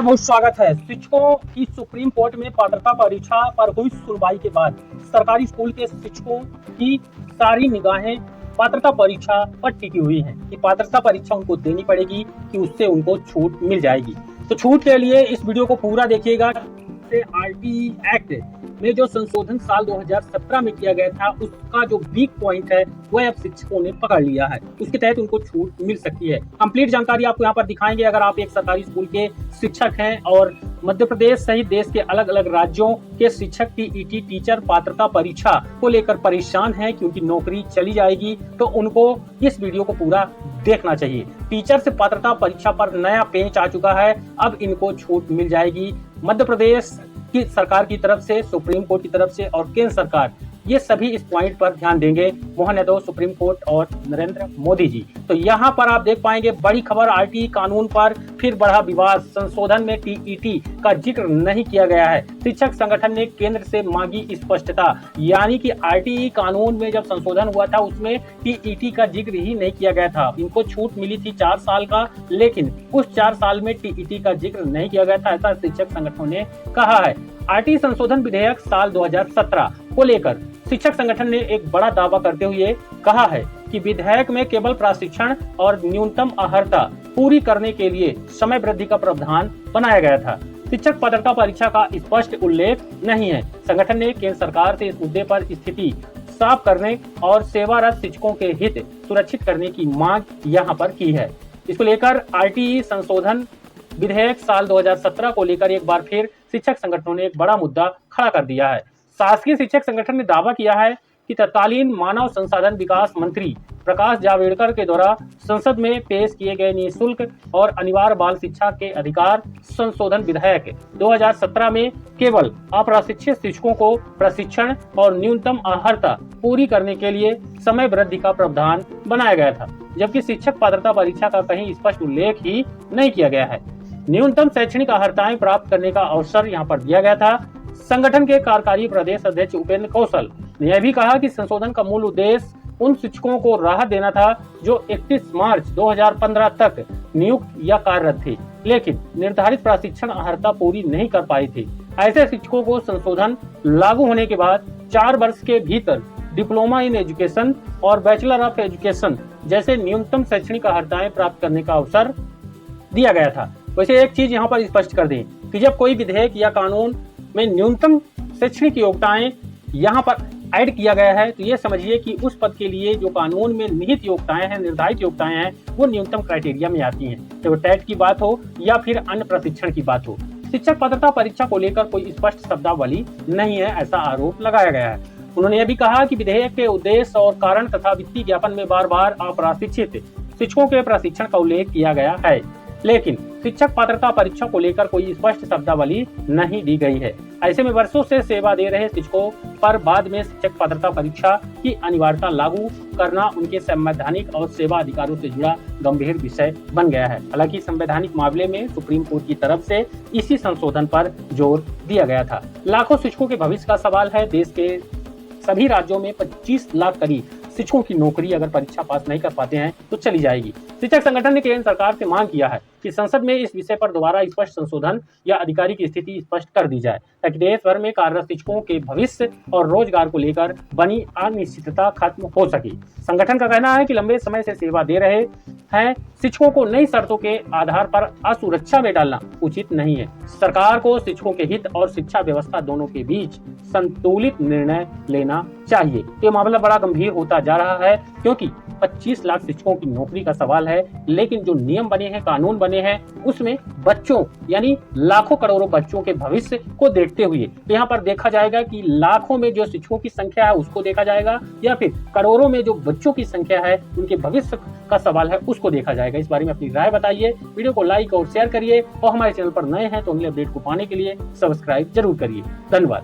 बहुत स्वागत है। शिक्षकों की सुप्रीम कोर्ट में पात्रता परीक्षा पर हुई सुनवाई के बाद सरकारी स्कूल के शिक्षकों की सारी निगाहें पात्रता परीक्षा पर टिकी हुई हैं कि पात्रता परीक्षा उनको देनी पड़ेगी कि उससे उनको छूट मिल जाएगी। तो छूट के लिए इस वीडियो को पूरा देखिएगा। आरटीई एक्ट में जो संशोधन साल 2017 में किया गया था, उसका जो वीक पॉइंट है वह अब शिक्षकों ने पकड़ लिया है। उसके तहत उनको छूट मिल सकती है। कंप्लीट जानकारी आपको यहाँ पर दिखाएंगे। अगर आप एक सरकारी स्कूल के शिक्षक हैं और मध्य प्रदेश सहित देश के अलग अलग राज्यों के शिक्षक टीईटी टीचर पात्रता परीक्षा को लेकर परेशान हैं कि उनकी नौकरी चली जाएगी, तो उनको इस वीडियो को पूरा देखना चाहिए। टीचर से पात्रता परीक्षा पर नया पेंच आ चुका है। अब इनको छूट मिल जाएगी। मध्य प्रदेश की सरकार की तरफ से, सुप्रीम कोर्ट की तरफ से और केंद्र सरकार, ये सभी इस पॉइंट पर ध्यान देंगे। मोहन यादव, सुप्रीम कोर्ट और नरेंद्र मोदी जी। तो यहाँ पर आप देख पाएंगे बड़ी खबर, आरटीई कानून पर फिर बढ़ा विवाद। संशोधन में टीईटी का जिक्र नहीं किया गया है। शिक्षक संगठन ने केंद्र से मांगी स्पष्टता, यानी कि आरटीई कानून में जब संशोधन हुआ था उसमें टीईटी का जिक्र ही नहीं किया गया था। इनको छूट मिली थी 4 साल का, लेकिन उस 4 साल में टीईटी का जिक्र नहीं किया गया था, ऐसा शिक्षक संगठनों ने कहा है। आरटीई संशोधन विधेयक साल 2017 को लेकर शिक्षक संगठन ने एक बड़ा दावा करते हुए कहा है कि विधेयक में केवल प्रशिक्षण और न्यूनतम अर्हता पूरी करने के लिए समय वृद्धि का प्रावधान बनाया गया था। शिक्षक पात्रता परीक्षा का स्पष्ट उल्लेख नहीं है। संगठन ने केंद्र सरकार से इस मुद्दे पर स्थिति साफ करने और सेवारत शिक्षकों के हित सुरक्षित करने की मांग यहाँ पर की है। इसको लेकर आरटीई संशोधन विधेयक साल 2017 को लेकर एक बार फिर शिक्षक संगठनों ने एक बड़ा मुद्दा खड़ा कर दिया है। शासकीय शिक्षक संगठन ने दावा किया है कि तत्कालीन मानव संसाधन विकास मंत्री प्रकाश जावड़ेकर के द्वारा संसद में पेश किए गए निःशुल्क और अनिवार्य बाल शिक्षा के अधिकार संशोधन विधेयक 2017 में केवल अप्रशिक्षित शिक्षकों को प्रशिक्षण और न्यूनतम अर्हता पूरी करने के लिए समय वृद्धि का प्रावधान बनाया गया था, जबकि शिक्षक पात्रता परीक्षा का कहीं स्पष्ट उल्लेख ही नहीं किया गया है। न्यूनतम शैक्षणिक अर्हताएं प्राप्त करने का अवसर यहाँ पर दिया गया था। संगठन के कार्यकारी प्रदेश अध्यक्ष उपेंद्र कौशल ने यह भी कहा कि संशोधन का मूल उद्देश्य उन शिक्षकों को राहत देना था जो 31 मार्च 2015 तक नियुक्त या कार्यरत थे, लेकिन निर्धारित प्रशिक्षण अर्हता पूरी नहीं कर पाए थे। ऐसे शिक्षकों को संशोधन लागू होने के बाद 4 वर्ष के भीतर डिप्लोमा इन एजुकेशन और बैचलर ऑफ एजुकेशन जैसे न्यूनतम शैक्षणिक अर्हताएं प्राप्त करने का अवसर दिया गया था। वैसे एक चीज यहाँ पर स्पष्ट कर दें कि जब कोई विधेयक या कानून में न्यूनतम शैक्षणिक योग्यताएं यहाँ पर ऐड किया गया है, तो ये समझिए कि उस पद के लिए जो कानून में निहित योग्यताएं हैं, निर्धारित योग्यताएं हैं, वो न्यूनतम क्राइटेरिया में आती हैं, चाहे वो टेट की बात हो या फिर अन्य प्रशिक्षण की बात हो। शिक्षक पात्रता परीक्षा को लेकर कोई स्पष्ट शब्दावली नहीं है, ऐसा आरोप लगाया गया है। उन्होंने यह भी कहा कि विधेयक के उद्देश्य और कारण तथा वित्तीय ज्ञापन में बार बार अप्रशिक्षित शिक्षकों के प्रशिक्षण का उल्लेख किया गया है, लेकिन शिक्षक पात्रता परीक्षा को लेकर कोई स्पष्ट शब्दावली नहीं दी गई है। ऐसे में वर्षों से सेवा दे रहे शिक्षकों पर बाद में शिक्षक पात्रता परीक्षा की अनिवार्यता लागू करना उनके संवैधानिक और सेवा अधिकारों से जुड़ा गंभीर विषय बन गया है। हालांकि संवैधानिक मामले में सुप्रीम कोर्ट की तरफ से इसी संशोधन पर जोर दिया गया था। लाखों शिक्षकों के भविष्य का सवाल है। देश के सभी राज्यों में 25 लाख करीब शिक्षकों की नौकरी अगर परीक्षा पास नहीं कर पाते हैं तो चली जाएगी। शिक्षक संगठन ने केंद्र सरकार से मांग किया है कि संसद में इस विषय पर दोबारा स्पष्ट संशोधन या अधिकारी की स्थिति स्पष्ट कर दी जाए, ताकि देश भर में कार्यरत शिक्षकों के भविष्य और रोजगार को लेकर बनी अनिश्चितता खत्म हो सके। संगठन का कहना है कि लंबे समय से सेवा दे रहे हैं शिक्षकों को नई शर्तों के आधार पर असुरक्षा में डालना उचित नहीं है। सरकार को शिक्षकों के हित और शिक्षा व्यवस्था दोनों के बीच संतुलित निर्णय लेना चाहिए। ये मामला बड़ा गंभीर होता जा रहा है, क्योंकि 25 लाख शिक्षकों की नौकरी का सवाल है, लेकिन जो नियम बने हैं, कानून बने हैं, उसमें बच्चों यानी लाखों करोड़ों बच्चों के भविष्य को देखते हुए यहाँ पर देखा जाएगा कि लाखों में जो शिक्षकों की संख्या है उसको देखा जाएगा, या फिर करोड़ों में जो बच्चों की संख्या है उनके भविष्य का सवाल है उसको देखा जाएगा। इस बारे में अपनी राय बताइए, वीडियो को लाइक और शेयर करिए, और हमारे चैनल पर नए हैं तो अगले अपडेट को पाने के लिए सब्सक्राइब जरूर करिए। धन्यवाद।